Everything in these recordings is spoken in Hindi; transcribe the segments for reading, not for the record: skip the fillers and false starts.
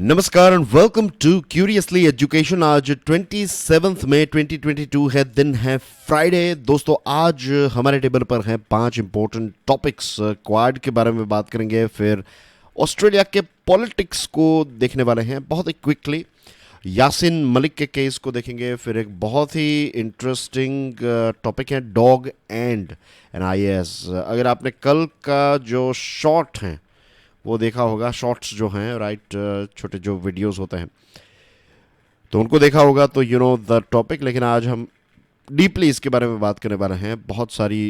नमस्कार and welcome to curiously education. आज 27 मई 2022 है, दिन है फ्राइडे। दोस्तों, आज हमारे टेबल पर हैं 5 इंपॉर्टेंट टॉपिक्स। क्वाड के बारे में बात करेंगे, फिर ऑस्ट्रेलिया के पॉलिटिक्स को देखने वाले हैं बहुत ही क्विकली, यासिन मलिक के केस को देखेंगे, फिर एक बहुत ही इंटरेस्टिंग टॉपिक है डॉग एंड NIS। अगर आपने कल का जो शॉर्ट हैं वो देखा होगा, शॉर्ट्स जो हैं राइट, छोटे जो वीडियोस होते हैं तो उनको देखा होगा, तो यू नो द टॉपिक। लेकिन आज हम डीपली इसके बारे में बात करने वाले हैं। बहुत सारी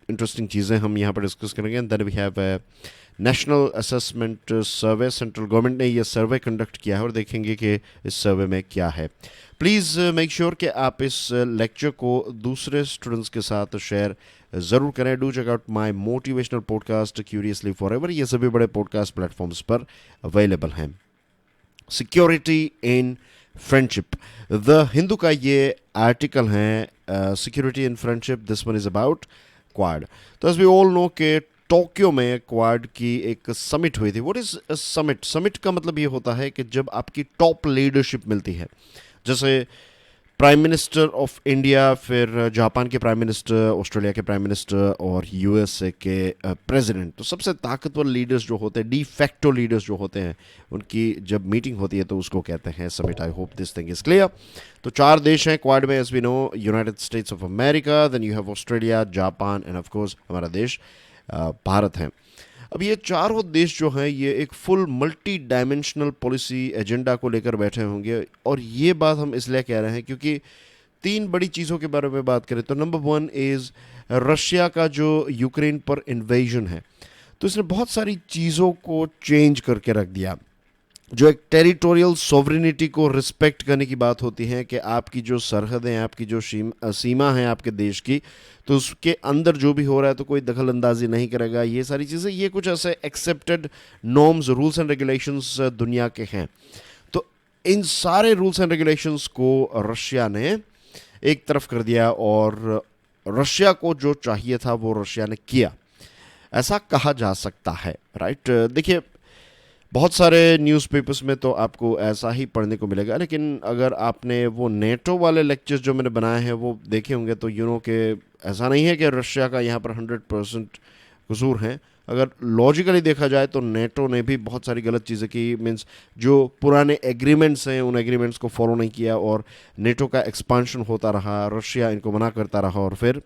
इंटरेस्टिंग चीज़ें हम यहाँ पर डिस्कस करेंगे। And then we have national assessment survey. Central government ने ये सर्वे कंडक्ट किया है और देखेंगे कि इस सर्वे में क्या है। प्लीज़ मेक श्योर कि आप इस लेक्चर को दूसरे स्टूडेंट्स के साथ शेयर ज़रूर करें। Do check out my motivational podcast curiously forever. ये सभी बड़े पॉडकास्ट प्लेटफॉर्म्स पर अवेलेबल हैं। Security in friendship, the Hindu का ये आर्टिकल है, security in friendship, this one is about Quad. तो एज वी ऑल नो के टोक्यो में क्वाड की एक समिट हुई थी। What is summit? समिट का मतलब ये होता है कि जब आपकी टॉप लीडरशिप मिलती है, जैसे प्राइम मिनिस्टर ऑफ इंडिया, फिर जापान के प्राइम मिनिस्टर, ऑस्ट्रेलिया के प्राइम मिनिस्टर और USA के प्रेसिडेंट। तो सबसे ताकतवर लीडर्स जो होते हैं, डी फैक्टो लीडर्स जो होते हैं, उनकी जब मीटिंग होती है तो उसको कहते हैं summit. I hope this thing is clear. तो 4 देश हैं क्वाड में, as we know, United States of America, then you have Australia, Japan and of course हमारा देश भारत है। अब ये चारों देश जो हैं ये एक full multi dimensional policy agenda को लेकर बैठे होंगे। और ये बात हम इसलिए कह रहे हैं क्योंकि 3 बड़ी चीज़ों के बारे में बात करें तो नंबर 1 इज़ रशिया का जो यूक्रेन पर इन्वेजन है। तो इसने बहुत सारी चीज़ों को चेंज करके रख दिया। जो एक टेरिटोरियल सॉवरेनिटी को रिस्पेक्ट करने की बात होती है कि आपकी जो सरहदें, आपकी जो सीमा है आपके देश की, तो उसके अंदर जो भी हो रहा है तो कोई दखल अंदाजी नहीं करेगा। ये सारी चीज़ें, ये कुछ ऐसे accepted norms, rules and regulations दुनिया के हैं। तो इन सारे रूल्स एंड रेगुलेशंस को रशिया ने एक तरफ कर दिया और रशिया को जो चाहिए था वो रशिया ने किया, ऐसा कहा जा सकता है। राइट, देखिए बहुत सारे न्यूज़पेपर्स में तो आपको ऐसा ही पढ़ने को मिलेगा, लेकिन अगर आपने वो नेटो वाले लेक्चर्स जो मैंने बनाए हैं वो देखे होंगे तो यू नो कि ऐसा नहीं है कि रशिया का यहाँ पर 100% कसूर है। अगर लॉजिकली देखा जाए तो नेटो ने भी बहुत सारी गलत चीज़ें की। मीन्स जो पुराने एग्रीमेंट्स हैं उन एग्रीमेंट्स को फॉलो नहीं किया और नेटो का एक्सपांशन होता रहा, रशिया इनको मना करता रहा और फिर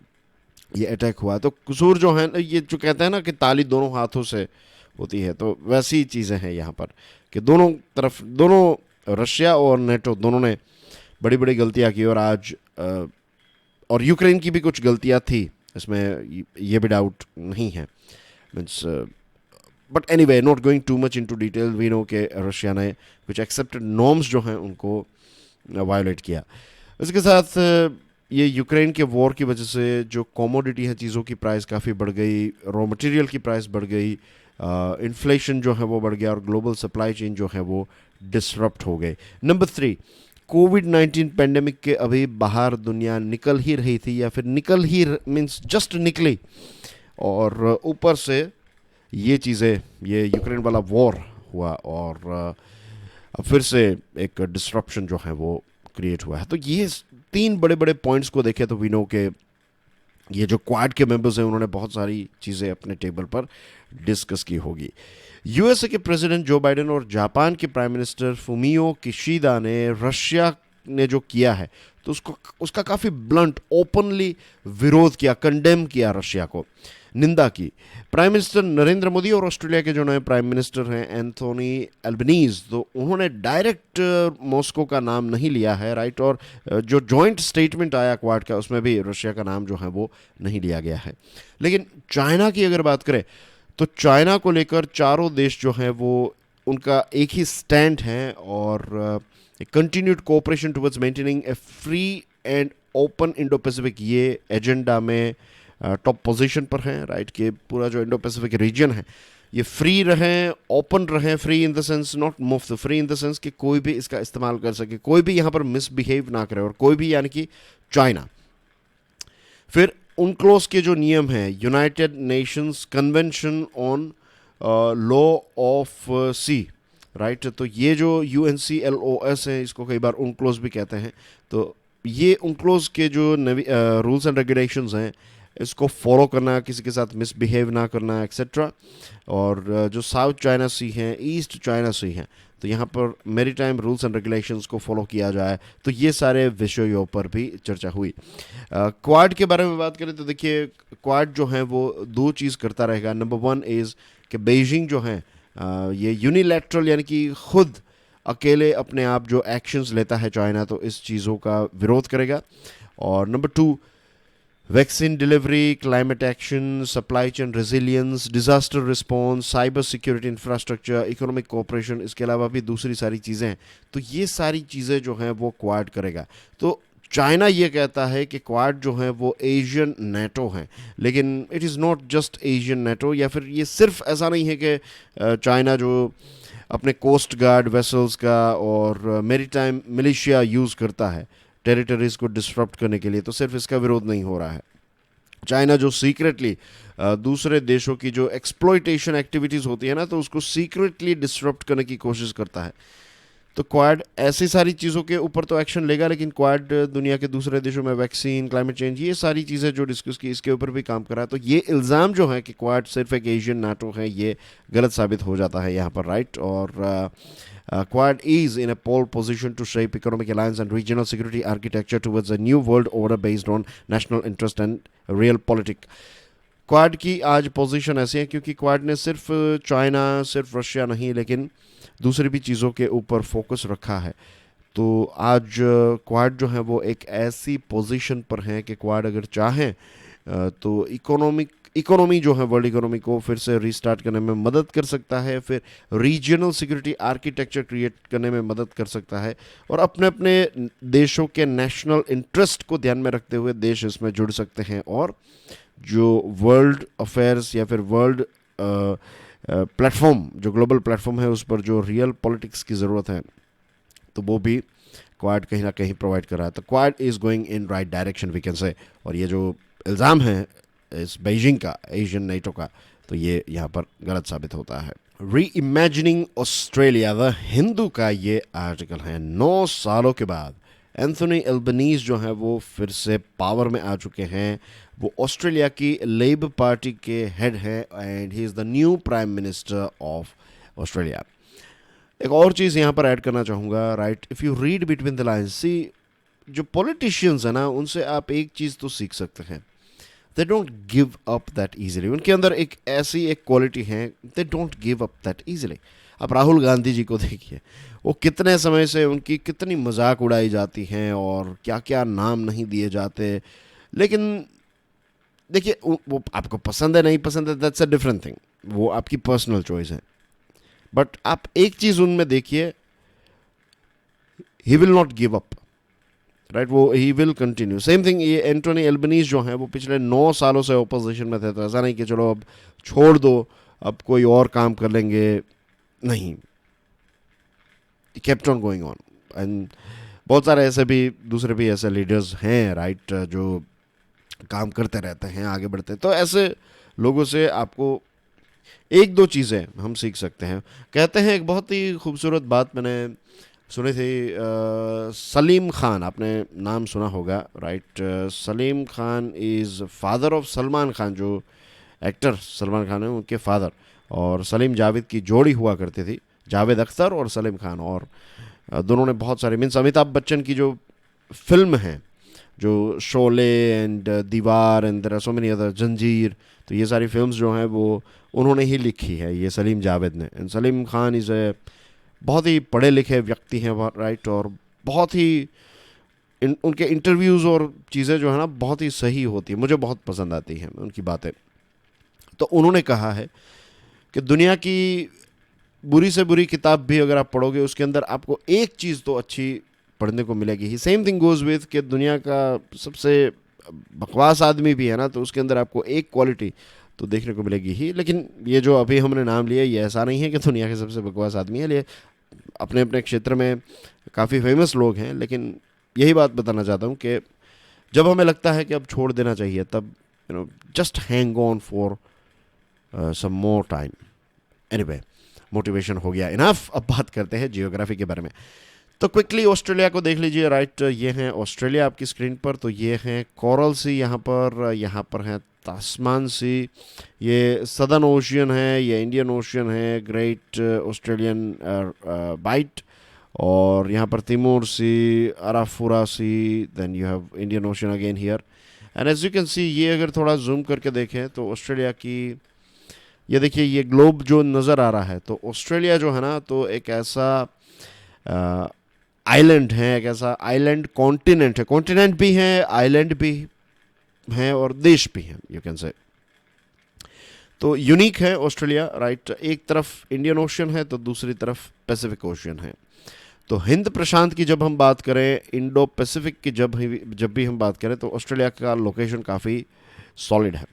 ये अटैक हुआ। तो कसूर जो है, ये जो कहते हैं ना कि ताली दोनों हाथों से होती है, तो वैसी चीज़ें हैं यहाँ पर कि दोनों तरफ, दोनों रशिया और नेटो दोनों ने बड़ी बड़ी गलतियाँ की। और आज और यूक्रेन की भी कुछ गलतियाँ थी, इसमें ये भी डाउट नहीं है। Means but anyway, not going too much into detail, we know कि रशिया ने कुछ एक्सेप्टेड नॉर्म्स जो हैं उनको वायोलेट किया। इसके साथ ये यूक्रेन के वॉर की वजह से जो कॉमोडिटी है, चीज़ों की प्राइस काफ़ी बढ़ गई, रॉ मटेरियल की प्राइस बढ़ गई, इन्फ्लेशन जो है वो बढ़ गया और ग्लोबल सप्लाई चेन जो है वो डिसरप्ट हो गए। नंबर 3, कोविड-19 पेंडेमिक के अभी बाहर दुनिया निकल ही रही थी, या फिर निकल ही मीन्स जस्ट निकली, और ऊपर से ये चीज़ें, ये यूक्रेन वाला वॉर हुआ और अब फिर से एक डिसरप्शन जो है वो क्रिएट हुआ है। तो ये 3 बड़े बड़े पॉइंट्स को देखें तो वी नो के ये जो क्वाड के मेंबर्स हैं उन्होंने बहुत सारी चीज़ें अपने टेबल पर डिस्कस की होगी। USA के प्रेसिडेंट जो बाइडेन और जापान के प्राइम मिनिस्टर फुमियो किशिदा ने रशिया ने जो किया है तो उसका काफ़ी ब्लंट, ओपनली विरोध किया, कंडेम किया, रशिया को निंदा की। प्राइम मिनिस्टर नरेंद्र मोदी और ऑस्ट्रेलिया के जो नए प्राइम मिनिस्टर हैं एंथोनी एल्बनीज, तो उन्होंने डायरेक्ट मॉस्को का नाम नहीं लिया है, राइट। और जो जॉइंट स्टेटमेंट आया क्वाड का उसमें भी रशिया का नाम जो है वो नहीं लिया गया है। लेकिन चाइना की अगर बात करें तो चाइना को लेकर चारों देश जो हैं वो, उनका एक ही स्टैंड है और continued cooperation towards maintaining A free and open Indo Pacific, ये एजेंडा में टॉप पोजीशन पर है, राइट। कि पूरा जो इंडो पैसिफिक रीजन है ये फ्री रहें, ओपन रहें। Free in the sense not मुफ्त, फ्री इन द सेंस कि कोई भी इसका इस्तेमाल कर सके, कोई भी यहाँ पर मिसबिहेव ना करे, और कोई भी यानी कि चाइना। फिर उनक्लोज के जो नियम हैं, United Nations convention on law of sea, right. तो ये जो UNCLOS है, इसको कई बार UNCLOS भी कहते हैं, तो ये UNCLOS के जो रूल्स एंड रेगुलेशंस हैं, इसको फॉलो करना, किसी के साथ मिसबिहेव ना करना, एक्सेट्रा। और जो साउथ चाइना सी हैं, ईस्ट चाइना सी हैं, तो यहाँ पर मेरीटाइम रूल्स एंड रेगुलेशंस को फॉलो किया जाए, तो ये सारे विषयों पर भी चर्चा हुई। क्वाड के बारे में बात करें तो देखिए, क्वाड जो है वो दो चीज़ करता रहेगा। नंबर वन इज़ कि बीजिंग जो है ये यूनिलैटरल, यानी कि खुद अकेले अपने आप जो एक्शंस लेता है चाइना, तो इस चीज़ों का विरोध करेगा। और number two, vaccine delivery, climate action, supply chain resilience, disaster response, cyber security infrastructure, economic cooperation, इसके अलावा भी दूसरी सारी चीज़ें हैं, तो ये सारी चीज़ें जो हैं वो क्वाड करेगा। तो चाइना ये कहता है कि क्वाड जो है वो एशियन नेटो है, लेकिन it is not just Asian NATO, या फिर ये सिर्फ ऐसा नहीं है कि चाइना जो अपने कोस्ट गार्ड वेसल्स का और मेरीटाइम मिलिशिया यूज़ करता है टेरिटरीज को डिस्टर्ब करने के लिए, तो सिर्फ इसका विरोध नहीं हो रहा है। चाइना जो सीक्रेटली दूसरे देशों की जो एक्सप्लॉयटेशन एक्टिविटीज़ होती है ना, तो उसको सीक्रेटली डिस्टर्ब करने की कोशिश करता है। तो क्वाड ऐसी सारी चीज़ों के ऊपर तो एक्शन लेगा, लेकिन क्वाड दुनिया के दूसरे देशों में वैक्सीन, क्लाइमेट चेंज, ये सारी चीज़ें जो डिस्कस की, इसके ऊपर भी काम कर रहा है। तो ये इल्ज़ाम जो है कि क्वाड सिर्फ एक एशियन नाटो है, ये गलत साबित हो जाता है यहाँ पर, राइट। और Quad is in a pole position to shape economic alliance and regional security architecture towards a new world order based on national interest and realpolitik. Quad की आज पोजीशन ऐसी है क्योंकि क्वाड ने सिर्फ चाइना, सिर्फ रशिया नहीं, लेकिन दूसरी भी चीज़ों के ऊपर फोकस रखा है। तो आज क्वाड जो है वो एक ऐसी पोजीशन पर है कि क्वाड अगर चाहें तो इकोनॉमी जो है, वर्ल्ड इकोनॉमी को फिर से रीस्टार्ट करने में मदद कर सकता है, फिर रीजनल सिक्योरिटी आर्किटेक्चर क्रिएट करने में मदद कर सकता है, और अपने अपने देशों के नेशनल इंटरेस्ट को ध्यान में रखते हुए देश इसमें जुड़ सकते हैं, और जो वर्ल्ड अफेयर्स या फिर वर्ल्ड प्लेटफॉर्म, जो ग्लोबल प्लेटफॉर्म है, उस पर जो रियल पॉलिटिक्स की ज़रूरत है, तो वो भी क्वाड कहीं ना कहीं प्रोवाइड कर रहा है। तो Quad is going in right direction we can say. और ये जो इल्ज़ाम है इस बीजिंग का, एशियन नेटो का, तो ये यहाँ पर गलत साबित होता है। री इमेजिनिंग ऑस्ट्रेलिया, द हिंदू का ये आर्टिकल है। 9 सालों के बाद एंथोनी एल्बनीज जो है वो फिर से पावर में आ चुके हैं। वो ऑस्ट्रेलिया की लेबर पार्टी के हेड हैं and he is the new prime minister of Australia. एक और चीज़ यहाँ पर ऐड करना चाहूँगा, right, if you read between the lines, see जो पॉलिटिशियंस हैं ना, उनसे आप एक चीज़ तो सीख सकते हैं, they don't give up that easily. उनके अंदर एक ऐसी एक क्वालिटी है, they don't give up that easily. आप राहुल गांधी जी को देखिए, वो कितने समय से उनकी कितनी मजाक उड़ाई जाती हैं और क्या क्या नाम नहीं दिए जाते, लेकिन देखिए वो आपको पसंद है नहीं पसंद है, दैट्स अ डिफरेंट थिंग, वो आपकी पर्सनल चॉइस है। बट आप एक चीज़ उनमें देखिए, he will not give up, right, वो he will continue. Same thing ये एंटोनी एल्बनीज जो हैं, वो पिछले 9 सालों से ओपोजिशन में थे, तो ऐसा नहीं कि चलो अब छोड़ दो, अब कोई और काम कर लेंगे, नहीं, kept on going on. And बहुत सारे ऐसे भी दूसरे भी ऐसे लीडर्स हैं, राइट, जो काम करते रहते हैं, आगे बढ़ते हैं। तो ऐसे लोगों से आपको एक दो चीज़ें हम सीख सकते हैं। कहते हैं, एक बहुत ही खूबसूरत बात मैंने सुनी थी, सलीम खान, आपने नाम सुना होगा, right. Salim Khan is father of Salman Khan, जो एक्टर सलमान खान है उनके फादर, और सलीम जावेद की जोड़ी हुआ करती थी, जावेद अख्तर और सलीम खान। और दोनों ने बहुत सारे, मीन्स अमिताभ बच्चन की जो फिल्म है, जो Sholay and Deewar and there are so many other, Zanjeer, तो ये सारी फिल्म्स जो हैं वो उन्होंने ही लिखी है, ये सलीम जावेद ने। And Salim Khan is a बहुत ही पढ़े लिखे व्यक्ति हैं, राइट, और बहुत ही उनके इंटरव्यूज़ और चीज़ें जो है ना बहुत ही सही होती है, मुझे बहुत पसंद आती हैं उनकी बातें। तो उन्होंने कहा है कि दुनिया की बुरी से बुरी किताब भी अगर आप पढ़ोगे, उसके अंदर आपको एक चीज़ तो अच्छी पढ़ने को मिलेगी ही। सेम थिंग गोज़ विथ कि दुनिया का सबसे बकवास आदमी भी है ना, तो उसके अंदर आपको एक क्वालिटी तो देखने को मिलेगी ही। लेकिन ये जो अभी हमने नाम लिया, ये ऐसा नहीं है कि दुनिया के सबसे बकवास आदमी है, ये अपने अपने क्षेत्र में काफ़ी फेमस लोग हैं। लेकिन यही बात बताना चाहता हूँ कि जब हमें लगता है कि अब छोड़ देना चाहिए, तब just hang on for some more time. Anyway, motivation हो गया इनफ। अब बात करते हैं जियोग्राफी के बारे में। तो क्विकली ऑस्ट्रेलिया को देख लीजिए। राइट, ये हैं ऑस्ट्रेलिया आपकी स्क्रीन पर। तो ये हैं कोरल सी, यहाँ पर है तास्मान सी, ये सदर्न ओशियन है, ये इंडियन ओशियन है, ग्रेट ऑस्ट्रेलियन बाइट, और यहाँ पर Timor Sea, Arafura Sea, then you have Indian Ocean again here. And as you can see, ये अगर थोड़ा जूम करके देखें तो ऑस्ट्रेलिया की, ये देखिए ये ग्लोब जो नज़र आ रहा है, तो ऑस्ट्रेलिया जो है ना, तो एक ऐसा आइलैंड है, एक ऐसा आइलैंड कॉन्टिनेंट है। कॉन्टिनेंट भी है, आइलैंड भी हैं और देश भी हैं, यू कैन से। तो यूनिक है ऑस्ट्रेलिया। राइट, एक तरफ इंडियन ओशियन है तो दूसरी तरफ पैसिफिक ओशियन है। तो हिंद प्रशांत की जब हम बात करें, इंडो पैसिफिक की जब भी हम बात करें, तो ऑस्ट्रेलिया का लोकेशन काफ़ी सॉलिड है।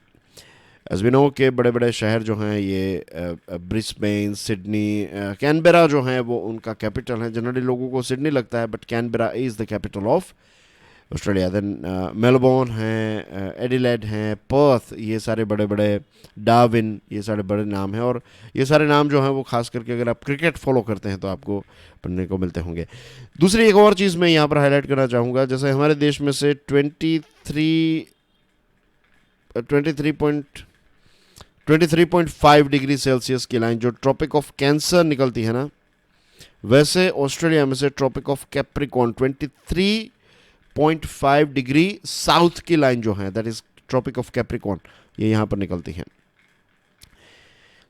एज वी नो के बड़े बड़े शहर जो हैं, ये ब्रिस्बेन, सिडनी, कैनबेरा जो हैं वो उनका कैपिटल है। जनरली लोगों को सिडनी लगता है, but Canberra is the capital of Australia. Then Melbourne है, एडिलेड हैं, पर्थ, ये सारे बड़े बड़े, डार्विन, ये सारे बड़े नाम हैं। और ये सारे नाम जो हैं वो खास करके अगर आप क्रिकेट फॉलो करते हैं तो आपको पढ़ने को मिलते होंगे। दूसरी एक और चीज़ मैं यहाँ पर हाईलाइट करना चाहूँगा, जैसे हमारे देश में से 23.5 डिग्री सेल्सियस की लाइन जो ट्रॉपिक ऑफ कैंसर निकलती है ना, वैसे ऑस्ट्रेलिया में से tropic of Capricorn 23.5 degree south की लाइन जो है, that is tropic of Capricorn, ये यहाँ पर निकलती है।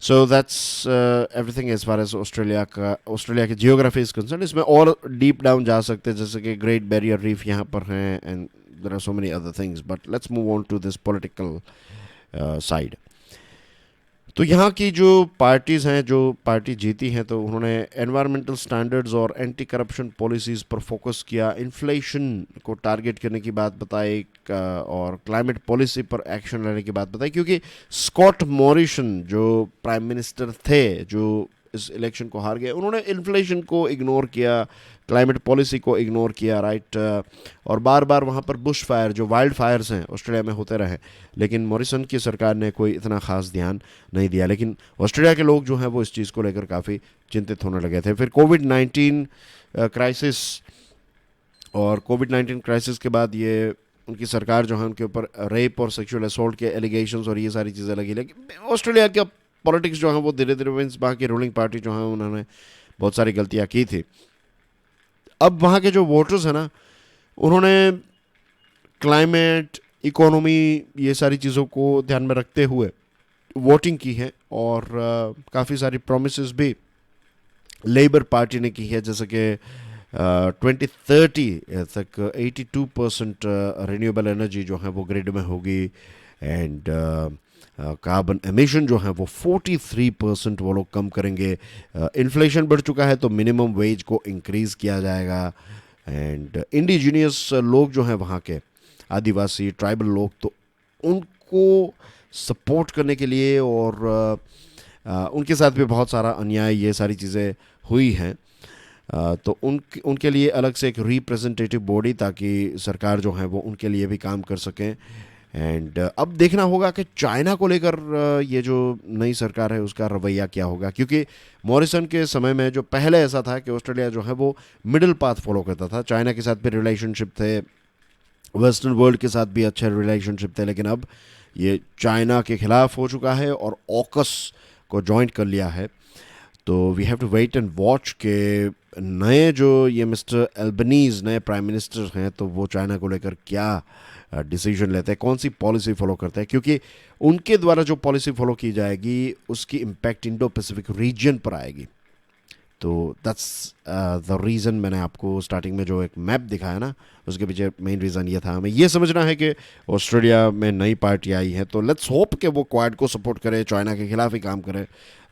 So that's everything as far as Australia की जियोग्राफी इज कंसर्न। इसमें और डीप डाउन जा सकते हैं, जैसे कि ग्रेट बैरियर रीफ यहाँ पर हैं, and there are so many other things, but let's move on to this political side. तो यहाँ की जो पार्टीज़ हैं, जो पार्टी जीती हैं, तो उन्होंने एनवायरमेंटल स्टैंडर्ड्स और एंटी करप्शन पॉलिसीज़ पर फोकस किया, इन्फ्लेशन को टारगेट करने की बात बताई, और क्लाइमेट पॉलिसी पर एक्शन लेने की बात बताई। क्योंकि स्कॉट मॉरिसन जो प्राइम मिनिस्टर थे, जो इस इलेक्शन को हार गए, उन्होंने इन्फ्लेशन को इग्नोर किया, क्लाइमेट पॉलिसी को इग्नोर किया। राइट, और बार बार वहाँ पर बुश फायर, जो वाइल्ड फायर्स हैं ऑस्ट्रेलिया में होते रहे, लेकिन मॉरिसन की सरकार ने कोई इतना ख़ास ध्यान नहीं दिया। लेकिन ऑस्ट्रेलिया के लोग जो हैं वो इस चीज़ को लेकर काफ़ी चिंतित होने लगे थे। फिर कोविड-19 क्राइसिस, और कोविड-19 क्राइसिस के बाद ये उनकी सरकार जो है, उनके ऊपर रेप और सेक्सुअल असॉल्ट के एलिगेशंस और ये सारी चीज़ें लगी। लेकिन ऑस्ट्रेलिया का पॉलिटिक्स जो है वो धीरे धीरे, मीन्स वहाँ की रूलिंग पार्टी जो है उन्होंने बहुत सारी गलतियाँ की थी। अब वहाँ के जो वोटर्स हैं ना, उन्होंने क्लाइमेट, इकोनॉमी, ये सारी चीज़ों को ध्यान में रखते हुए वोटिंग की है, और काफ़ी सारी प्रोमिसेस भी लेबर पार्टी ने की है, जैसे कि 2030 तक 82% रिन्यूएबल एनर्जी जो है वो ग्रिड में होगी, एंड कार्बन एमिशन जो है वो 43% वो लोग कम करेंगे। इन्फ्लेशन बढ़ चुका है तो मिनिमम वेज को इंक्रीज़ किया जाएगा, एंड इंडिजीनियस लोग जो हैं वहाँ के, आदिवासी ट्राइबल लोग, तो उनको सपोर्ट करने के लिए, और उनके साथ भी बहुत सारा अन्याय, ये सारी चीज़ें हुई हैं, तो उनके लिए अलग से एक रिप्रेजेंटेटिव बॉडी, ताकि सरकार जो है वो उनके लिए भी काम कर सकें। एंड अब देखना होगा कि चाइना को लेकर ये जो नई सरकार है उसका रवैया क्या होगा, क्योंकि मॉरिसन के समय में जो पहले ऐसा था कि ऑस्ट्रेलिया जो है वो मिडिल पाथ फॉलो करता था, चाइना के साथ भी रिलेशनशिप थे, वेस्टर्न वर्ल्ड के साथ भी अच्छे रिलेशनशिप थे, लेकिन अब ये चाइना के खिलाफ हो चुका है और ऑकस को ज्वाइन कर लिया है। तो we have to wait and watch के नए जो ये मिस्टर एल्बनीज़ नए प्राइम मिनिस्टर हैं, तो वो चाइना को लेकर क्या डिसीजन लेते हैं, कौन सी पॉलिसी फॉलो करते हैं, क्योंकि उनके द्वारा जो पॉलिसी फॉलो की जाएगी उसकी इम्पैक्ट इंडो पैसिफिक रीजन पर आएगी। तो दैट्स द रीज़न मैंने आपको स्टार्टिंग में जो एक मैप दिखाया ना, उसके पीछे मेन रीज़न ये था, हमें ये समझना है कि ऑस्ट्रेलिया में नई पार्टी आई है, तो लेट्स होप कि वो क्वाड को सपोर्ट करे, चाइना के खिलाफ ही काम करे।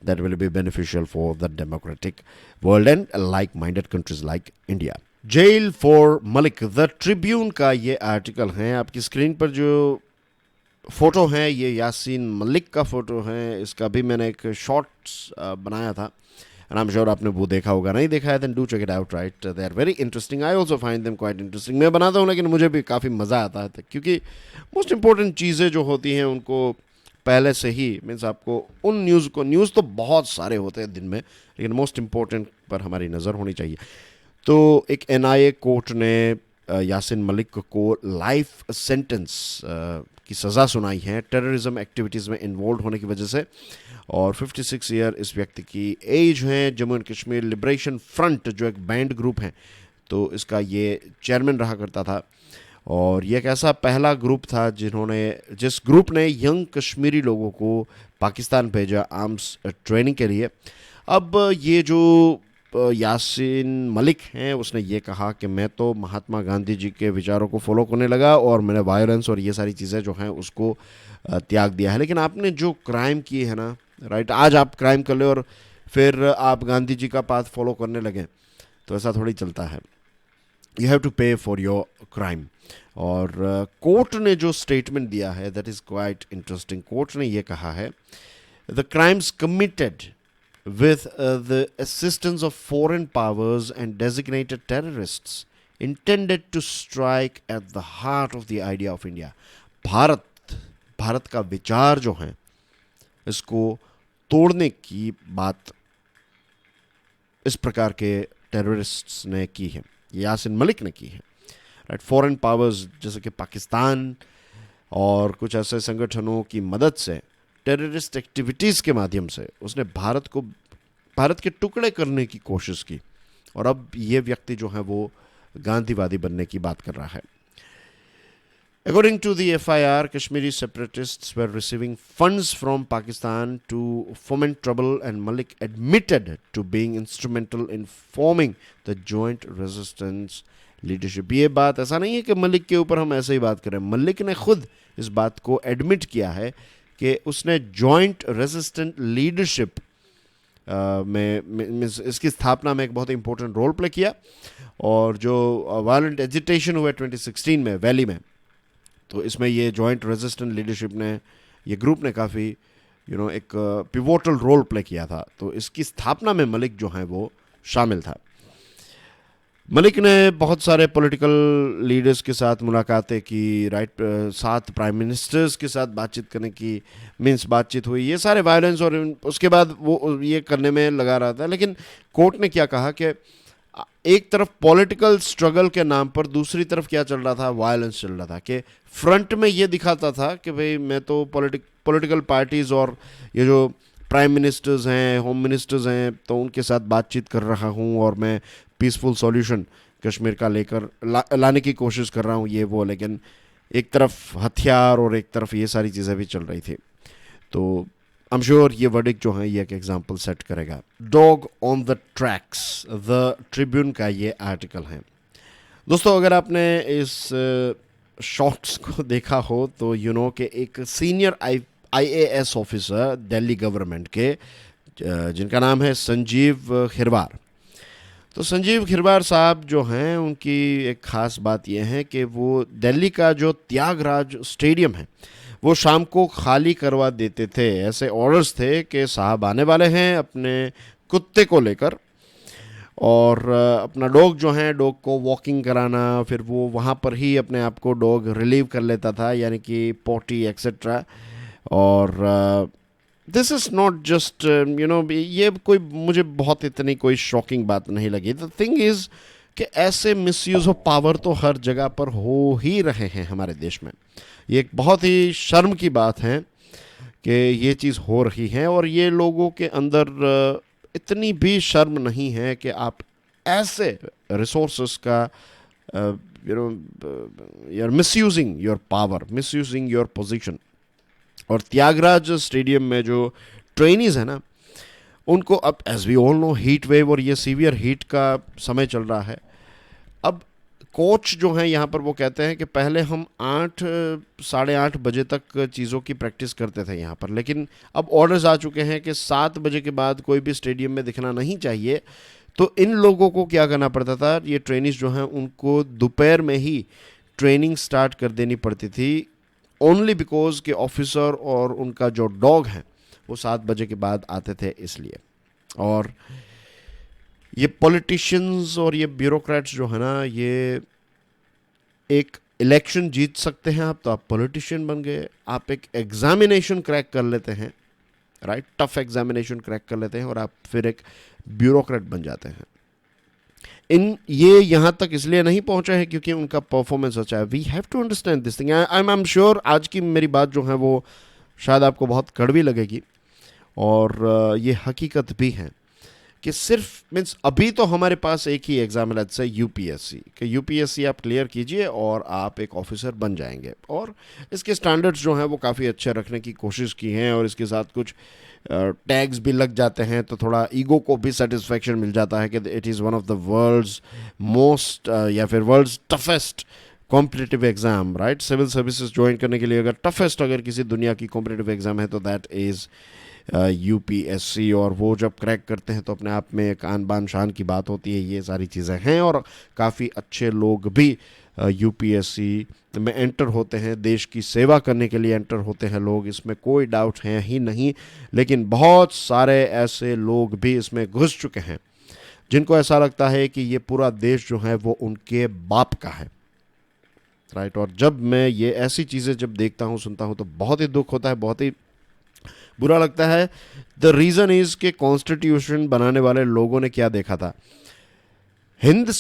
That will be beneficial for the democratic world and like minded countries like India. Jail for Malik, the Tribune का ये आर्टिकल है। आपकी स्क्रीन पर जो फ़ोटो है ये यासीन मलिक का फ़ोटो है। इसका भी मैंने एक शॉर्ट्स बनाया था, एंड आई एम श्योर आपने वो देखा होगा, नहीं देखा है then do check it out. Right, they are very interesting, I also find them quite interesting. मैं बनाता हूँ लेकिन मुझे भी काफ़ी मज़ा आता है, क्योंकि मोस्ट इंपॉर्टेंट चीज़ें जो होती हैं उनको पहले से ही मीन्स आपको उन न्यूज़ तो बहुत सारे होते हैं दिन में, लेकिन मोस्ट इम्पोर्टेंट पर हमारी नज़र होनी चाहिए। तो एक एनआईए कोर्ट ने यासिन मलिक को लाइफ सेंटेंस की सज़ा सुनाई है टेररिज्म एक्टिविटीज़ में इन्वॉल्व होने की वजह से। और 56 ईयर इस व्यक्ति की एज है। Jammu and Kashmir liberation front जो एक बैंड ग्रुप है, तो इसका ये चेयरमैन रहा करता था। और ये एक ऐसा पहला ग्रुप था जिस ग्रुप ने यंग कश्मीरी लोगों को पाकिस्तान भेजा आर्म्स ट्रेनिंग के लिए। अब ये जो यासिन मलिक हैं, उसने ये कहा कि मैं तो महात्मा गांधी जी के विचारों को फॉलो करने लगा और मैंने वायलेंस और ये सारी चीज़ें जो हैं उसको त्याग दिया है। लेकिन आपने जो क्राइम किए हैं ना, राइट, आज आप क्राइम कर ले और फिर आप गांधी जी का पाथ फॉलो करने लगे, तो ऐसा थोड़ी चलता है। यू हैव टू पे फॉर योर क्राइम। और कोर्ट ने जो स्टेटमेंट दिया है that is quite interesting. Court ने ये कहा है the crimes committed with the assistance of foreign powers and designated terrorists intended to strike at the heart of the idea of India। Bharat का विचार जो है इसको तोड़ने की बात इस प्रकार के टेररिस्ट्स ने की है, यासिन मलिक ने की है, राइट। फॉरेन पावर्स जैसे कि पाकिस्तान और कुछ ऐसे संगठनों की मदद से टेररिस्ट एक्टिविटीज़ के माध्यम से उसने भारत के टुकड़े करने की कोशिश की। और अब ये व्यक्ति जो है वो गांधीवादी बनने की बात कर रहा है। According to the FIR, Kashmiri separatists were receiving funds from Pakistan to foment trouble, and Malik admitted to being instrumental in forming the joint resistance leadership। ये बात ऐसा नहीं है कि मलिक के ऊपर हम ऐसे ही बात करें। मलिक ने खुद इस बात को एडमिट किया है कि उसने जॉइंट रेजिस्टेंट लीडरशिप में इसकी स्थापना में एक बहुत इंपॉर्टेंट रोल प्ले किया। और जो वायलेंट एजिटेशन हुए 2016 में वैली में, तो इसमें ये जॉइंट रेजिस्टेंट लीडरशिप ने, ये ग्रुप ने काफ़ी एक पिवोटल रोल प्ले किया था। तो इसकी स्थापना में मलिक जो है वो शामिल था। मलिक ने बहुत सारे पॉलिटिकल लीडर्स के साथ मुलाकातें की, राइट, 7 प्राइम मिनिस्टर्स के साथ बातचीत करने की बातचीत हुई। ये सारे वायलेंस और उसके बाद वो ये करने में लगा रहा था। लेकिन कोर्ट ने क्या कहा कि एक तरफ पॉलिटिकल स्ट्रगल के नाम पर दूसरी तरफ क्या चल रहा था, वायलेंस चल रहा था। कि फ्रंट में ये दिखाता था कि भाई मैं तो पॉलिटिकल पार्टीज़ और ये जो प्राइम मिनिस्टर्स हैं, होम मिनिस्टर्स हैं, तो उनके साथ बातचीत कर रहा हूँ और मैं पीसफुल सॉल्यूशन कश्मीर का लेकर लाने की कोशिश कर रहा हूँ, ये वो। लेकिन एक तरफ हथियार और एक तरफ ये सारी चीज़ें भी चल रही थी। तो आई एम श्योर ये वर्डिक्ट जो है ये एक एग्जांपल सेट करेगा। Dog on the tracks, the Tribune का ये आर्टिकल है। दोस्तों, अगर आपने इस शॉर्ट्स को देखा हो तो कि एक senior IAS officer Delhi government के, जिनका नाम है संजीव खिरवार। तो संजीव खिरवार साहब जो हैं, उनकी एक ख़ास बात यह है कि वो दिल्ली का जो त्यागराज स्टेडियम है वो शाम को खाली करवा देते थे। ऐसे ऑर्डर्स थे कि साहब आने वाले हैं अपने कुत्ते को लेकर, और अपना डॉग जो है, डॉग को वॉकिंग कराना, फिर वो वहाँ पर ही अपने आप को डॉग रिलीव कर लेता था, यानी कि पोटी एक्सेट्रा। और दिस इज़ नॉट जस्ट ये कोई मुझे बहुत इतनी कोई शॉकिंग बात नहीं लगी। द थिंग इज़ कि ऐसे मिसयूज़ ऑफ पावर तो हर जगह पर हो ही रहे हैं हमारे देश में। ये एक बहुत ही शर्म की बात है कि ये चीज़ हो रही है, और ये लोगों के अंदर इतनी भी शर्म नहीं है कि आप ऐसे रिसोर्सेस का you're misusing your power, misusing your position। और त्यागराज स्टेडियम में जो ट्रेनीज है ना, उनको अब as we all know heat wave और ये सीवियर हीट का समय चल रहा है। अब कोच जो हैं यहाँ पर वो कहते हैं कि पहले हम 8 साढ़े 8 बजे तक चीज़ों की प्रैक्टिस करते थे यहाँ पर, लेकिन अब ऑर्डर्स आ चुके हैं कि 7 बजे के बाद कोई भी स्टेडियम में दिखना नहीं चाहिए। तो इन लोगों को क्या करना पड़ता था, ये ट्रेनिज जो हैं उनको दोपहर में ही ट्रेनिंग स्टार्ट कर देनी पड़ती थी, ओनली बिकॉज के ऑफिसर और उनका जो डॉग है वो 7 बजे के बाद आते थे इसलिए। और ये पॉलिटिशियंस और ये ब्यूरोक्रेट्स जो है ना, ये एक इलेक्शन जीत सकते हैं आप, तो आप पॉलिटिशियन बन गए। आप एक एग्जामिनेशन क्रैक कर लेते हैं, राइट, टफ एग्जामिनेशन क्रैक कर लेते हैं और आप फिर एक ब्यूरोक्रेट बन जाते हैं। ये यहाँ तक इसलिए नहीं पहुंचा है क्योंकि उनका परफॉर्मेंस अच्छा है। We have to understand this thing. I am sure आज की मेरी बात जो है वो शायद आपको बहुत कड़वी लगेगी, और ये हकीकत भी है कि सिर्फ मीन्स अभी तो हमारे पास एक ही एग्जाम है, लेट्स से यूपीएससी, कि यूपीएससी आप क्लियर कीजिए और आप एक ऑफिसर बन जाएंगे। और इसके स्टैंडर्ड्स जो हैं वो काफ़ी अच्छे रखने की कोशिश की हैं, और इसके साथ कुछ टैग्स भी लग जाते हैं, तो थोड़ा ईगो को भी सेटिस्फैक्शन मिल जाता है कि it is one of the world's most या फिर world's toughest competitive exam, right. Civil services join करने के लिए अगर टफेस्ट अगर किसी दुनिया की कॉम्पिटिटिव एग्ज़ाम है तो दैट इज़ यूपीएससी। और वो जब क्रैक करते हैं तो अपने आप में एक आन बान शान की बात होती है। ये सारी चीज़ें हैं, और काफ़ी अच्छे लोग भी यूपीएससी में एंटर होते हैं, देश की सेवा करने के लिए एंटर होते हैं लोग, इसमें कोई डाउट है ही नहीं। लेकिन बहुत सारे ऐसे लोग भी इसमें घुस चुके हैं जिनको ऐसा लगता है कि ये पूरा देश जो है वो उनके बाप का है, राइट। और जब मैं ये ऐसी चीज़ें जब देखता हूँ, सुनता हूँ, तो बहुत ही दुख होता है, बहुत ही बुरा लगता है। द रीज़न इज़ कि कॉन्स्टिट्यूशन बनाने वाले लोगों ने क्या देखा था। हिंद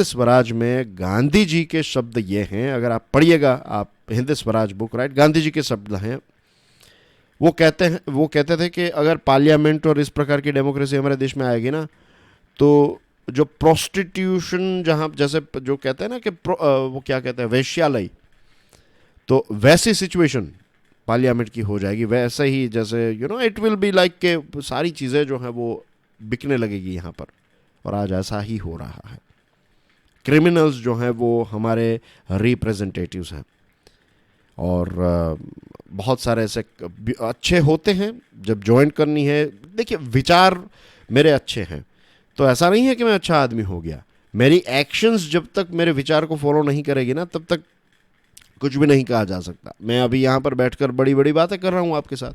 स्वराज में गांधी जी के शब्द ये हैं, अगर आप पढ़िएगा आप हिंद स्वराज बुक, राइट, गांधी जी के शब्द हैं। वो कहते थे कि अगर पार्लियामेंट और इस प्रकार की डेमोक्रेसी हमारे देश में आएगी ना, तो जो प्रोस्टिट्यूशन, जहाँ जैसे जो कहते हैं ना कि वो क्या कहते हैं, वेश्यालय, तो वैसी सिचुएशन पार्लियामेंट की हो जाएगी। वैसे ही जैसे इट विल बी लाइक के सारी चीज़ें जो हैं वो बिकने लगेगी यहाँ पर, और आज ऐसा ही हो रहा है। क्रिमिनल्स जो हैं वो हमारे रिप्रेजेंटेटिव्स हैं, और बहुत सारे ऐसे अच्छे होते हैं जब ज्वाइन करनी है। देखिए, विचार मेरे अच्छे हैं तो ऐसा नहीं है कि मैं अच्छा आदमी हो गया। मेरी एक्शंस जब तक मेरे विचार को फॉलो नहीं करेगी ना, तब तक कुछ भी नहीं कहा जा सकता। मैं अभी यहाँ पर बैठकर बड़ी बड़ी बातें कर रहा हूँ आपके साथ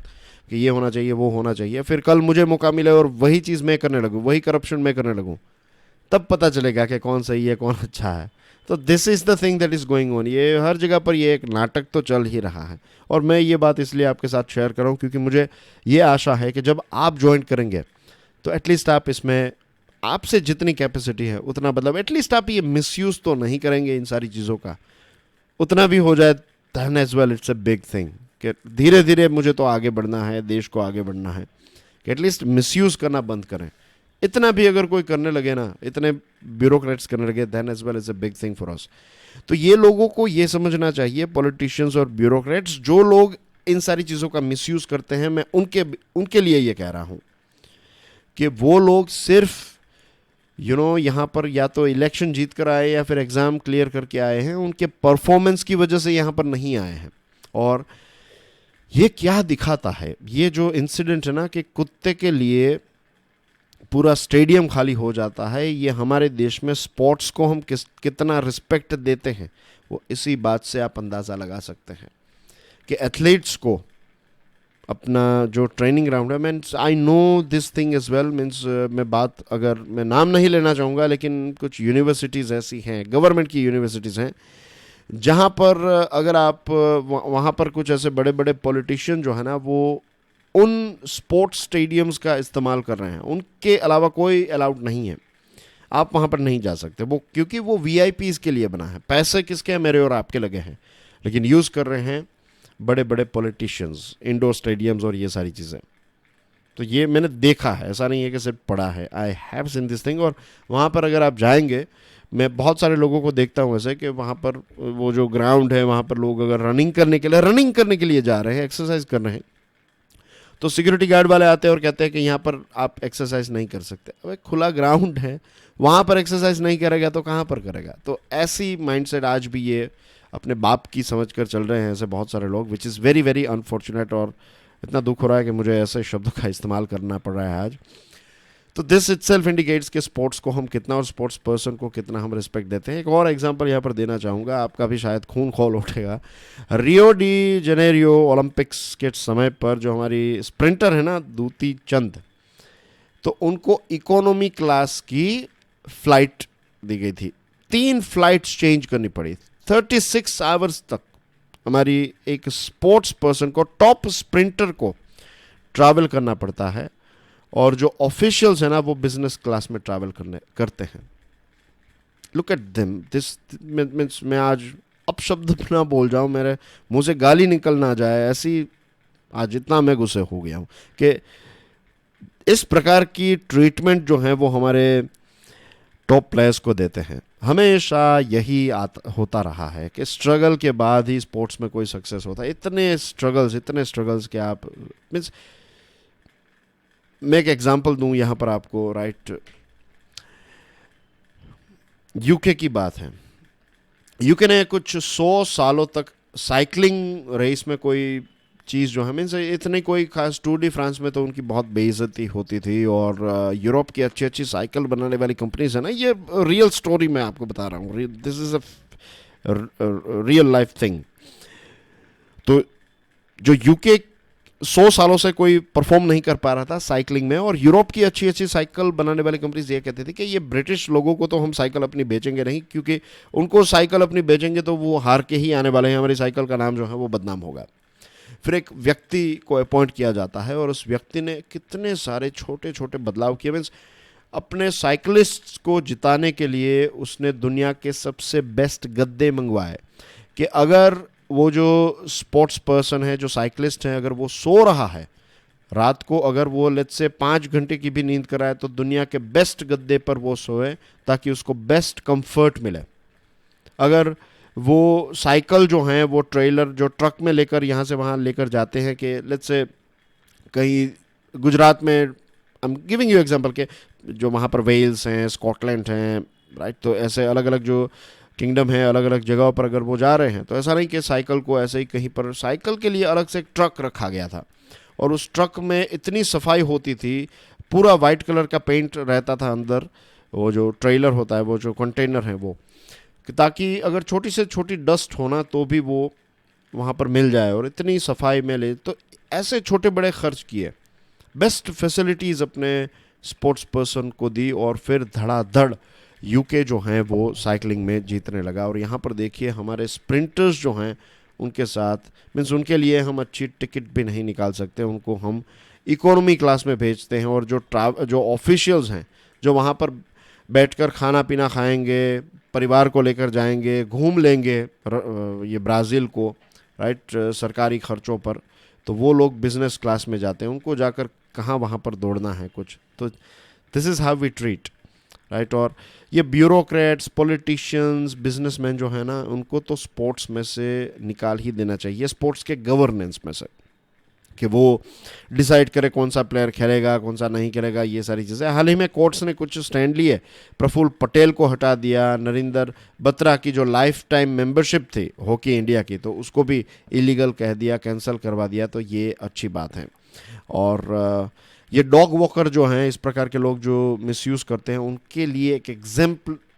कि ये होना चाहिए, वो होना चाहिए, फिर कल मुझे मौका मिले और वही चीज़ मैं करने लगूँ, वही करप्शन मैं करने लगूँ, तब पता चलेगा कि कौन सही है, कौन अच्छा है। तो this is the thing that is going on. ये हर जगह पर ये एक नाटक तो चल ही रहा है, और मैं ये बात इसलिए आपके साथ शेयर कर रहा हूँ क्योंकि मुझे ये आशा है कि जब आप ज्वाइन करेंगे तो एटलीस्ट आप इसमें, आपसे जितनी कैपेसिटी है उतना, मतलब एटलीस्ट आप ये मिसयूज़ तो नहीं करेंगे इन सारी चीज़ों का, उतना भी हो जाए than as well. It's a big thing कि धीरे धीरे मुझे तो आगे बढ़ना है, देश को आगे बढ़ना है, कि एटलीस्ट मिसयूज़ करना बंद करें। इतना भी अगर कोई करने लगे ना, इतने ब्यूरोक्रेट्स करने लगे, than as well is a big thing for us. तो ये लोगों को ये समझना चाहिए, पॉलिटिशियंस और ब्यूरोक्रेट्स, जो लोग इन सारी चीज़ों का मिसयूज़ करते हैं, मैं उनके लिए ये कह रहा हूँ कि वो लोग सिर्फ यहाँ पर या तो इलेक्शन जीत कर आए या फिर एग्ज़ाम क्लियर करके आए हैं, उनके परफॉर्मेंस की वजह से यहाँ पर नहीं आए हैं। और ये क्या दिखाता है, ये जो इंसिडेंट है ना कि कुत्ते के लिए पूरा स्टेडियम खाली हो जाता है, ये हमारे देश में स्पोर्ट्स को हम कितना रिस्पेक्ट देते हैं, वो इसी बात से आप अंदाज़ा लगा सकते हैं कि एथलीट्स को अपना जो ट्रेनिंग ग्राउंड है, means I know this thing is well, means मैं नाम नहीं लेना चाहूँगा, लेकिन कुछ यूनिवर्सिटीज़ ऐसी हैं, गवर्नमेंट की यूनिवर्सिटीज़ हैं, जहाँ पर अगर आप वहाँ पर कुछ ऐसे बड़े बड़े पॉलिटिशियन जो है ना, वो उन स्पोर्ट्स स्टेडियम्स का इस्तेमाल कर रहे हैं, उनके अलावा कोई अलाउड नहीं है, आप वहाँ पर नहीं जा सकते। वो क्योंकि वो वीआईपीज़ के लिए बना है, पैसे किसके हैं, मेरे और आपके लगे हैं, लेकिन यूज़ कर रहे हैं बड़े बड़े पॉलिटिशियंस, इंडोर स्टेडियम्स और ये सारी चीज़ें। तो ये मैंने देखा है, ऐसा नहीं है कि सिर्फ पढ़ा है, I have seen this thing. और वहाँ पर अगर आप जाएंगे, मैं बहुत सारे लोगों को देखता हूँ ऐसे कि वहाँ पर वो जो ग्राउंड है, वहाँ पर लोग अगर रनिंग करने के लिए जा रहे हैं, एक्सरसाइज कर रहे हैं, तो सिक्योरिटी गार्ड वाले आते हैं और कहते हैं कि यहाँ पर आप एक्सरसाइज नहीं कर सकते। अब एक खुला ग्राउंड है, वहाँ पर एक्सरसाइज नहीं करेगा तो कहाँ पर करेगा। तो ऐसी माइंडसेट आज भी ये अपने बाप की समझ कर चल रहे हैं ऐसे बहुत सारे लोग, which is very very unfortunate. और इतना दुख हो रहा है कि मुझे ऐसे शब्दों का इस्तेमाल करना पड़ रहा है आज। तो दिस इटसेल्फ इंडिकेट्स कि स्पोर्ट्स को हम कितना, और स्पोर्ट्स पर्सन को कितना हम रिस्पेक्ट देते हैं। एक और एग्जांपल यहाँ पर देना चाहूँगा, आपका भी शायद खून खौल उठेगा। रियो डी जनेरियो ओलंपिक्स के समय पर जो हमारी स्प्रिंटर है ना, दूती चंद, तो उनको इकोनॉमी क्लास की फ़्लाइट दी गई थी। 3 फ्लाइट्स चेंज करनी पड़ी, 36 आवर्स तक हमारी एक स्पोर्ट्स पर्सन को, टॉप स्प्रिंटर को ट्रैवल करना पड़ता है, और जो ऑफिशियल्स हैं ना वो बिजनेस क्लास में ट्रैवल करते हैं. Look at them. This means मैं आज अपशब्द ना बोल जाऊं, मेरे मुंह से गाली निकल ना जाए, ऐसी आज इतना मैं गुस्से हो गया हूं कि इस प्रकार की ट्रीटमेंट जो है वो हमारे टॉप प्लेयर्स को देते हैं. हमेशा यही होता रहा है कि स्ट्रगल के बाद ही स्पोर्ट्स में कोई सक्सेस होता है. इतने स्ट्रगल्स कि आप मीन्स, मैं एक एग्जांपल दूं यहाँ पर आपको, राइट. यूके की बात है. यूके ने कुछ 100 सालों तक साइकिलिंग रेस में कोई चीज़ जो है, मीन्स इतनी कोई खास, टूर डी फ्रांस में तो उनकी बहुत बेइज्जती होती थी, और यूरोप की अच्छी अच्छी साइकिल बनाने वाली कंपनीज है ना, ये रियल स्टोरी मैं आपको बता रहा हूँ, this is a real life thing. तो जो यूके 100 सालों से कोई परफॉर्म नहीं कर पा रहा था साइकिलिंग में, और यूरोप की अच्छी अच्छी साइकिल बनाने वाली कंपनीज ये कहती थी कि ये ब्रिटिश लोगों को तो हम साइकिल अपनी बेचेंगे नहीं, क्योंकि उनको साइकिल अपनी बेचेंगे तो वो हार के ही आने वाले हैं, हमारी साइकिल का नाम जो है वो बदनाम होगा. फिर एक व्यक्ति को अपॉइंट किया जाता है, और उस व्यक्ति ने कितने सारे छोटे छोटे बदलाव किए. मीन्स अपने साइकिलिस्ट को जिताने के लिए उसने दुनिया के सबसे बेस्ट गद्दे मंगवाए, कि अगर वो जो स्पोर्ट्स पर्सन है, जो साइकिलिस्ट है, अगर वो सो रहा है रात को, अगर वो लेट्स से 5 घंटे की भी नींद कराए तो दुनिया के बेस्ट गद्दे पर वो सोए, ताकि उसको बेस्ट कंफर्ट मिले. अगर वो साइकिल जो हैं वो ट्रेलर जो ट्रक में लेकर यहाँ से वहाँ लेकर जाते हैं, कि लेट्स से कहीं गुजरात में, I am giving you example, के जो वहाँ पर वेल्स हैं, स्कॉटलैंड हैं, राइट, तो ऐसे अलग अलग जो किंगडम है, अलग अलग जगहों पर अगर वो जा रहे हैं, तो ऐसा नहीं कि साइकिल को ऐसे ही कहीं पर, साइकिल के लिए अलग से एक ट्रक रखा गया था, और उस ट्रक में इतनी सफाई होती थी, पूरा वाइट कलर का पेंट रहता था अंदर, वो जो ट्रेलर होता है, वो जो कंटेनर है वो, ताकि अगर छोटी से छोटी डस्ट होना तो भी वो वहाँ पर मिल जाए, और इतनी सफाई में ले. तो ऐसे छोटे बड़े खर्च किए, बेस्ट फैसिलिटीज़ अपने स्पोर्ट्स पर्सन को दी, और फिर धड़ाधड़ यूके जो हैं वो साइकिलिंग में जीतने लगा. और यहाँ पर देखिए हमारे स्प्रिंटर्स जो हैं उनके साथ, मीन्स उनके लिए हम अच्छी टिकट भी नहीं निकाल सकते, उनको हम इकोनॉमी क्लास में भेजते हैं, और जो ऑफिशियल्स हैं जो वहाँ पर बैठकर खाना पीना खाएंगे, परिवार को लेकर जाएंगे, घूम लेंगे ये ब्राज़ील को, राइट, सरकारी खर्चों पर, तो वो लोग बिजनेस क्लास में जाते हैं, उनको जाकर कहाँ वहाँ पर दौड़ना है कुछ. तो this is how we treat, right. और ये ब्यूरोक्रेट्स, पॉलिटिशियंस, बिजनेसमैन जो है ना, उनको तो स्पोर्ट्स में से निकाल ही देना चाहिए, स्पोर्ट्स के गवर्नेंस में से, कि वो डिसाइड करे कौन सा प्लेयर खेलेगा, कौन सा नहीं खेलेगा, ये सारी चीज़ें. हाल ही में कोर्ट्स ने कुछ स्टैंड लिए, प्रफुल्ल पटेल को हटा दिया, नरेंद्र बत्रा की जो लाइफ टाइम मेंबरशिप थी हॉकी इंडिया की, तो उसको भी इलीगल कह दिया, कैंसिल करवा दिया. तो ये अच्छी बात है. और ये डॉग वॉकर जो हैं, इस प्रकार के लोग जो मिसयूज़ करते हैं, उनके लिए एक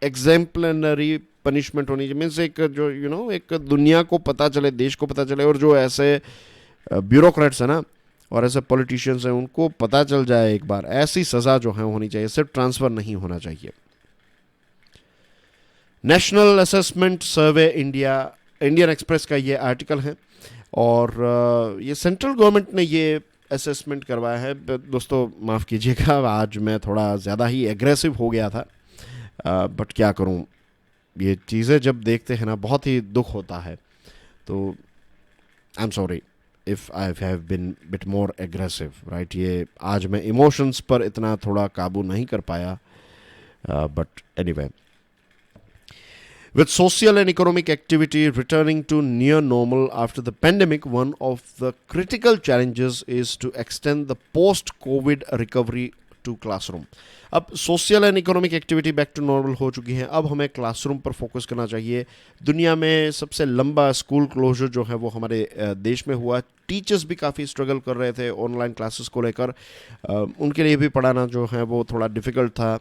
एग्जाम्पलरी पनिशमेंट होनी चाहिए. मीन्स एक जो एक दुनिया को पता चले, देश को पता चले, और जो ऐसे ब्यूरोक्रेट्स है ना, और ऐसे पॉलिटिशियंस हैं, उनको पता चल जाए एक बार, ऐसी सज़ा जो है होनी चाहिए, सिर्फ ट्रांसफ़र नहीं होना चाहिए. नेशनल असेसमेंट सर्वे इंडियन एक्सप्रेस का ये आर्टिकल है, और ये सेंट्रल गवर्नमेंट ने ये असेसमेंट करवाया है. दोस्तों माफ़ कीजिएगा, आज मैं थोड़ा ज़्यादा ही एग्रेसिव हो गया था, बट क्या करूं, ये चीज़ें जब देखते हैं ना बहुत ही दुख होता है. तो I am sorry if I have been bit more aggressive, right. ये आज मैं इमोशंस पर इतना थोड़ा काबू नहीं कर पाया, but anyway. With social and economic activity returning to near normal after the pandemic, one of the critical challenges is to extend the post-COVID recovery to classroom. अब social and economic activity back to normal हो चुकी हैं, अब हमें क्लासरूम पर फोकस करना चाहिए. दुनिया में सबसे लंबा स्कूल क्लोजर जो है वो हमारे देश में हुआ. टीचर्स भी काफ़ी स्ट्रगल कर रहे थे ऑनलाइन क्लासेस को लेकर, उनके लिए भी पढ़ाना जो है वो थोड़ा डिफ़िकल्ट था,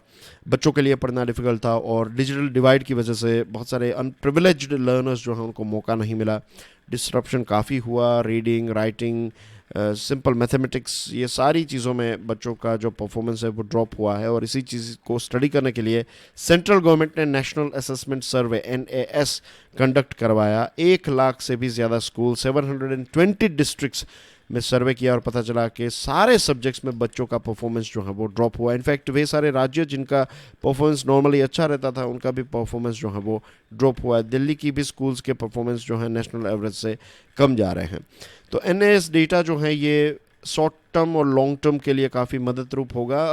बच्चों के लिए पढ़ना डिफ़िकल्ट था, और डिजिटल डिवाइड की वजह से बहुत सारे अनप्रिविलेज्ड लर्नर्स जो हैं उनको मौका नहीं मिला. डिस्ट्रप्शन काफ़ी हुआ, रीडिंग, राइटिंग, सिंपल मैथमेटिक्स, ये सारी चीज़ों में बच्चों का जो परफॉर्मेंस है वो ड्रॉप हुआ है। और इसी चीज़ को स्टडी करने के लिए सेंट्रल गवर्नमेंट ने नेशनल असेसमेंट सर्वे NAS कंडक्ट करवाया। 1 लाख से भी ज़्यादा स्कूल, 720 डिस्ट्रिक्ट्स में सर्वे किया और पता चला कि सारे सब्जेक्ट्स में बच्चों का परफॉर्मेंस जो है वो ड्रॉप हुआ। इनफैक्ट वे सारे राज्य जिनका परफॉर्मेंस नॉर्मली अच्छा रहता था उनका भी परफॉर्मेंस जो है वो ड्रॉप हुआ है। दिल्ली की भी स्कूल्स के परफॉर्मेंस जो है नेशनल एवरेज से कम जा रहे हैं। तो NAS डेटा जो है ये शॉर्ट टर्म और लॉन्ग टर्म के लिए काफ़ी मददरूप होगा।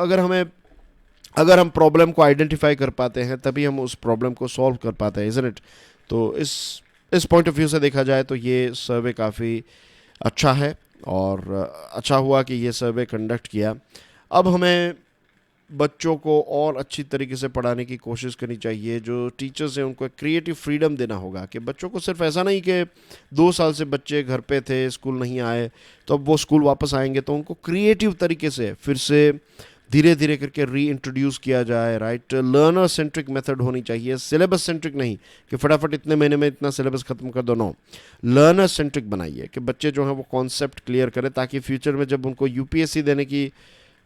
अगर हम प्रॉब्लम को आइडेंटिफाई कर पाते हैं तभी हम उस प्रॉब्लम को सॉल्व कर पाते हैं, इज़न्ट इट? तो इस पॉइंट ऑफ व्यू से देखा जाए तो ये सर्वे काफ़ी अच्छा है और अच्छा हुआ कि ये सर्वे कंडक्ट किया। अब हमें बच्चों को और अच्छी तरीके से पढ़ाने की कोशिश करनी चाहिए। जो टीचर्स हैं उनको क्रिएटिव फ्रीडम देना होगा कि बच्चों को सिर्फ ऐसा नहीं कि 2 साल से बच्चे घर पे थे, स्कूल नहीं आए, तो अब वो स्कूल वापस आएंगे, तो उनको क्रिएटिव तरीके से फिर से धीरे धीरे करके री इंट्रोड्यूस किया जाए, राइट? लर्नर सेंट्रिक मेथड होनी चाहिए, सिलेबस सेंट्रिक नहीं कि फटाफट इतने महीने में इतना सिलेबस खत्म कर दो। नो, लर्नर सेंट्रिक बनाइए कि बच्चे जो हैं वो कॉन्सेप्ट क्लियर करें, ताकि फ्यूचर में जब उनको UPSC देने की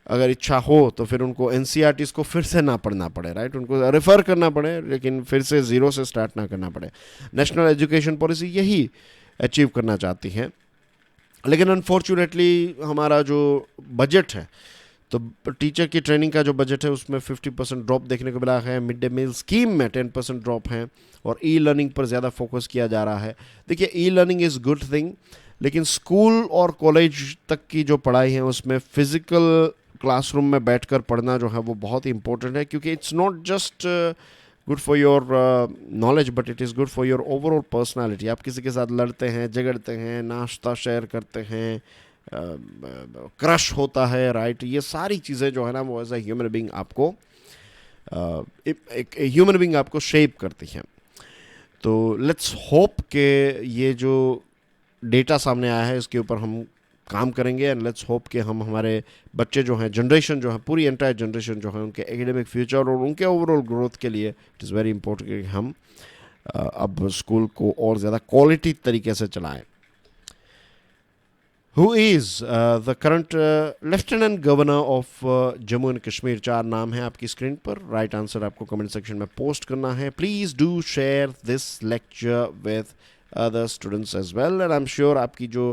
अगर इच्छा हो तो फिर उनको NCERTs को फिर से ना पढ़ना पड़े, राइट? उनको रेफ़र करना पड़े लेकिन फिर से ज़ीरो से स्टार्ट ना करना पड़े। नेशनल एजुकेशन पॉलिसी यही अचीव करना चाहती है। लेकिन अनफॉर्चुनेटली हमारा जो बजट है, तो टीचर की ट्रेनिंग का जो बजट है उसमें 50% ड्रॉप देखने को मिला है। मिड डे मील स्कीम में 10% ड्रॉप है और E-लर्निंग पर ज़्यादा फोकस किया जा रहा है। देखिए, E-लर्निंग इज़ गुड थिंग, लेकिन स्कूल और कॉलेज तक की जो पढ़ाई है उसमें फ़िज़िकल क्लासरूम में बैठकर पढ़ना जो है वो बहुत ही इंपॉर्टेंट है, क्योंकि it's not just good for your knowledge but it is good for your overall personality. आप किसी के साथ लड़ते हैं, झगड़ते हैं, नाश्ता शेयर करते हैं, क्रश होता है, राइट? ये सारी चीज़ें जो है ना वो एज ए ह्यूमन बीइंग आपको एक ह्यूमन बीइंग आपको शेप करती हैं। तो लेट्स होप कि ये जो डेटा सामने आया है इसके ऊपर हम काम करेंगे एंड लेट्स होप कि हम हमारे बच्चे जो हैं, जनरेशन जो है, पूरी एंटायर जनरेशन जो है, उनके एकेडमिक फ्यूचर और उनके ओवरऑल ग्रोथ के लिए इट इज़ वेरी इंपॉर्टेंट कि हम अब स्कूल को और ज़्यादा क्वालिटी तरीके से चलाएं। Who is the current Lieutenant Governor of Jammu and Kashmir? 4 नाम है आपकी स्क्रीन पर। राइट आंसर आपको कमेंट सेक्शन में पोस्ट करना है। Please do share this lecture with other students as well and I am sure आपकी जो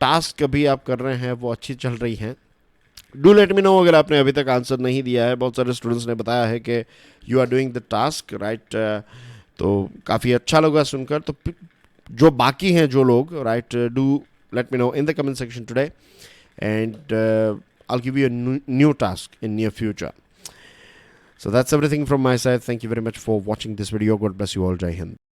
टास्क अभी आप कर रहे हैं वो अच्छी चल रही हैं। डू लेट मी नो अगर आपने अभी तक आंसर नहीं दिया है। बहुत सारे स्टूडेंट्स ने बताया है कि you are doing the task, right? तो काफ़ी अच्छा लगा सुनकर। तो जो बाकी हैं जो लोग, right, do let me know in the comment section today and I'll give you a new task in near future. So that's everything from my side. Thank you very much for watching this video. God bless you all. Jai Hind.